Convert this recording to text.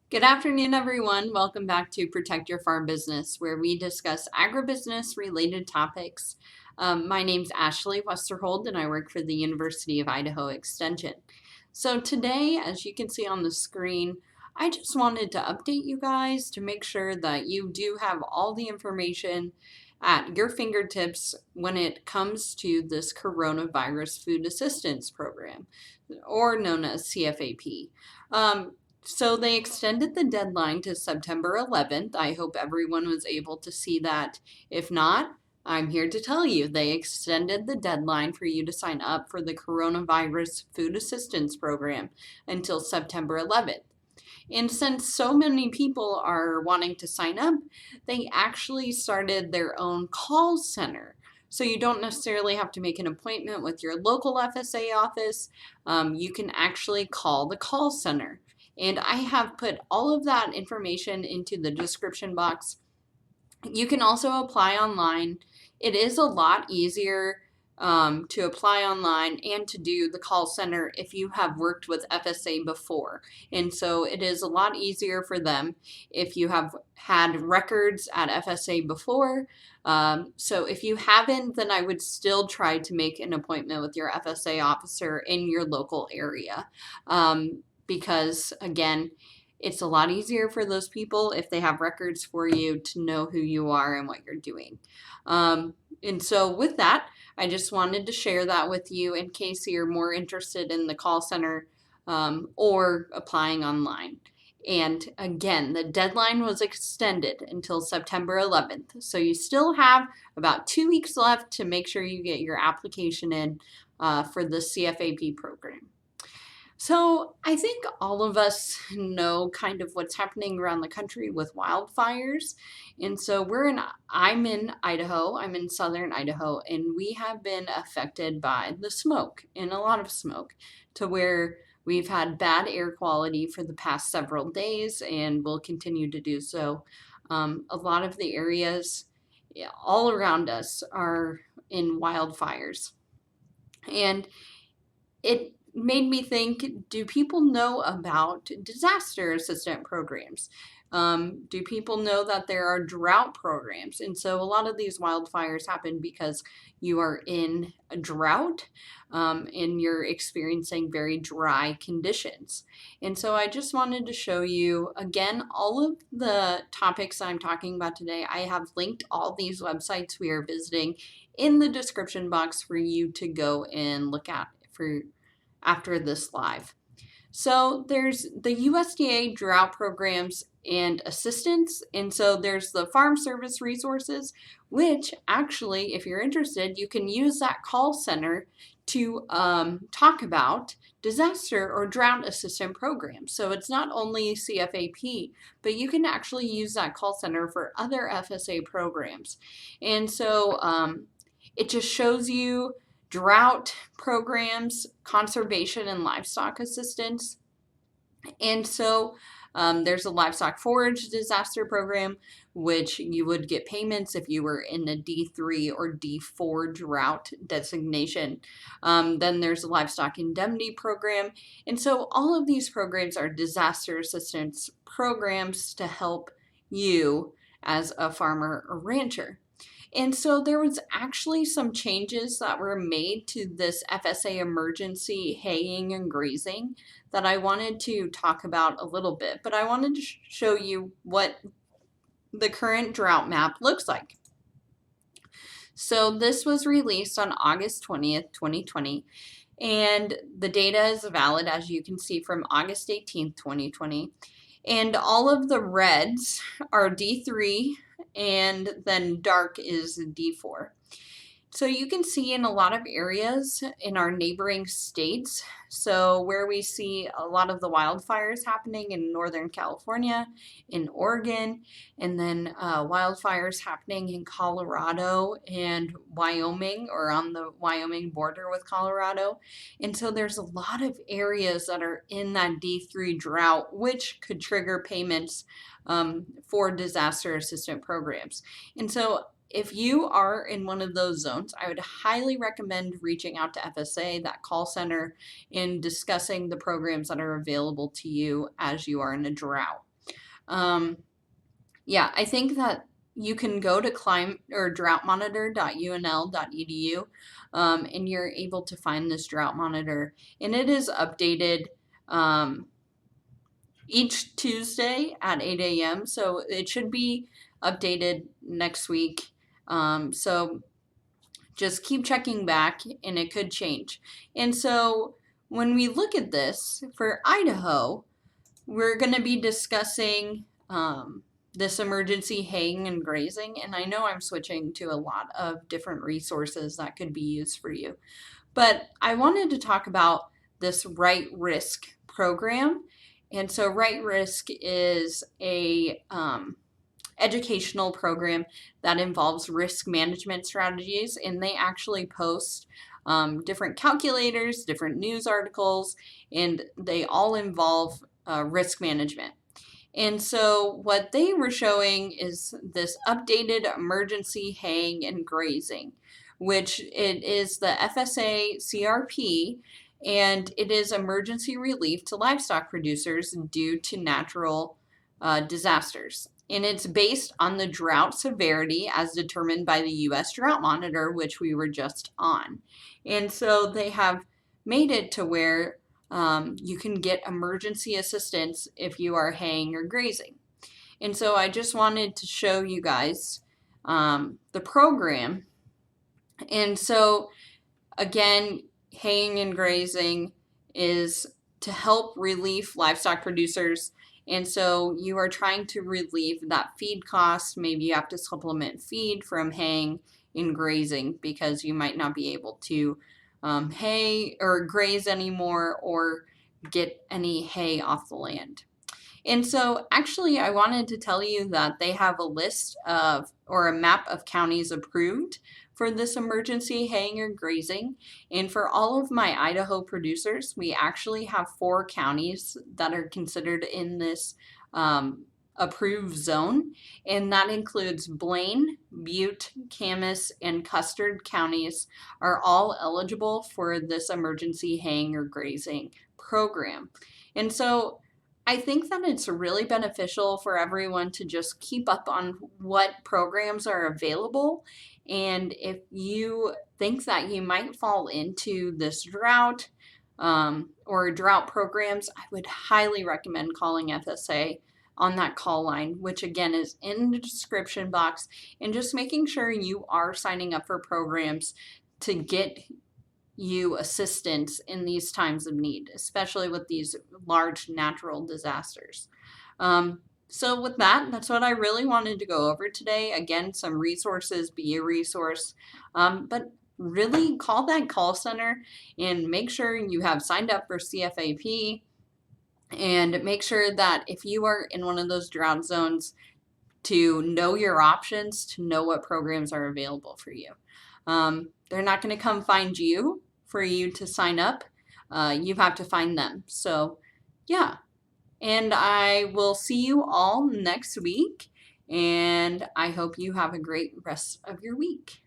Good afternoon, everyone. Welcome back to Protect Your Farm Business, where we discuss agribusiness related topics. My name's Ashley Westerhold, and I work for the University of Idaho Extension. So, today, as you can see on the screen, I just wanted to update you guys to make sure that you do have all the information at your fingertips when it comes to this Coronavirus Food Assistance Program, or known as CFAP. So they extended the deadline to September 11th. I hope everyone was able to see that. If not, I'm here to tell you they extended the deadline for you to sign up for the Coronavirus Food Assistance Program until September 11th. And since so many people are wanting to sign up, they actually started their own call center. So you don't necessarily have to make an appointment with your local FSA office. You can actually call the call center. And I have put all of that information into the description box. You can also apply online. It is a lot easier to apply online and to do the call center if you have worked with FSA before. And so it is a lot easier for them if you have had records at FSA before. So if you haven't, then I would still try to make an appointment with your FSA officer in your local area. Because again, it's a lot easier for those people if they have records for you to know who you are and what you're doing. And so with that, I just wanted to share that with you in case you're more interested in the call center or applying online. And again, the deadline was extended until September 11th. So you still have about 2 weeks left to make sure you get your application in for the CFAP program. So I think all of us know kind of what's happening around the country with wildfires. And so I'm in Idaho, I'm in southern Idaho, and we have been affected by the smoke, and a lot of smoke, to where we've had bad air quality for the past several days and will continue to do so. A lot of the areas all around us are in wildfires. And it made me think, do people know about disaster assistant programs? Do people know that there are drought programs? And so a lot of these wildfires happen because you are in a drought and you're experiencing very dry conditions. And so I just wanted to show you, again, all of the topics I'm talking about today. I have linked all these websites we are visiting in the description box for you to go and look at for after this live. So there's the USDA drought programs and assistance. And so there's the Farm Service Resources, which actually, if you're interested, you can use that call center to talk about disaster or drought assistant programs. So it's not only CFAP, but you can actually use that call center for other FSA programs. And so it just shows you drought programs, conservation and livestock assistance. And so there's a livestock forage disaster program, which you would get payments if you were in a D3 or D4 drought designation. Then there's a livestock indemnity program. And so all of these programs are disaster assistance programs to help you as a farmer or rancher. And so there was actually some changes that were made to this FSA emergency haying and grazing that I wanted to talk about a little bit, but I wanted to show you what the current drought map looks like. So this was released on August 20th, 2020, and the data is valid, as you can see, from August 18th, 2020. And all of the reds are D3, and then dark is D4. So you can see in a lot of areas in our neighboring states, so where we see a lot of the wildfires happening in Northern California, in Oregon, and then wildfires happening in Colorado and Wyoming, or on the Wyoming border with Colorado. And so there's a lot of areas that are in that D3 drought, which could trigger payments for disaster assistance programs. And so if you are in one of those zones, I would highly recommend reaching out to FSA, that call center, and discussing the programs that are available to you as you are in a drought. Yeah, I think that you can go to droughtmonitor.unl.edu, and you're able to find this drought monitor, and it is updated each Tuesday at 8 a.m. So it should be updated next week. So just keep checking back, and it could change. And so when we look at this for Idaho, we're going to be discussing this emergency haying and grazing. And I know I'm switching to a lot of different resources that could be used for you. But I wanted to talk about this Right Risk program. And so Right Risk is a educational program that involves risk management strategies, and they actually post different calculators, different news articles, and they all involve risk management. And so what they were showing is this updated emergency haying and grazing, which it is the FSA CRP, and it is emergency relief to livestock producers due to natural disasters. And it's based on the drought severity as determined by the U.S. Drought Monitor, which we were just on. And so they have made it to where you can get emergency assistance if you are haying or grazing. And so I just wanted to show you guys the program. And so again, haying and grazing is to help relieve livestock producers. And so you are trying to relieve that feed cost. Maybe you have to supplement feed from haying and grazing because you might not be able to hay or graze anymore or get any hay off the land. And so actually I wanted to tell you that they have a list of or a map of counties approved for this emergency haying or grazing. And for all of my Idaho producers, we actually have 4 counties that are considered in this approved zone, and that includes Blaine, Butte, Camas, and Custer counties are all eligible for this emergency haying or grazing program. And so I think that it's really beneficial for everyone to just keep up on what programs are available. And if you think that you might fall into this drought or drought programs, I would highly recommend calling FSA on that call line, which again is in the description box, and just making sure you are signing up for programs to get you assistance in these times of need, especially with these large natural disasters. So with that, that's what I really wanted to go over today. Again, some resources, be a resource, but really call that call center and make sure you have signed up for CFAP, and make sure that if you are in one of those drought zones, to know your options, to know what programs are available for you. They're not going to come find you for you to sign up. You have to find them. So yeah, and I will see you all next week, and I hope you have a great rest of your week.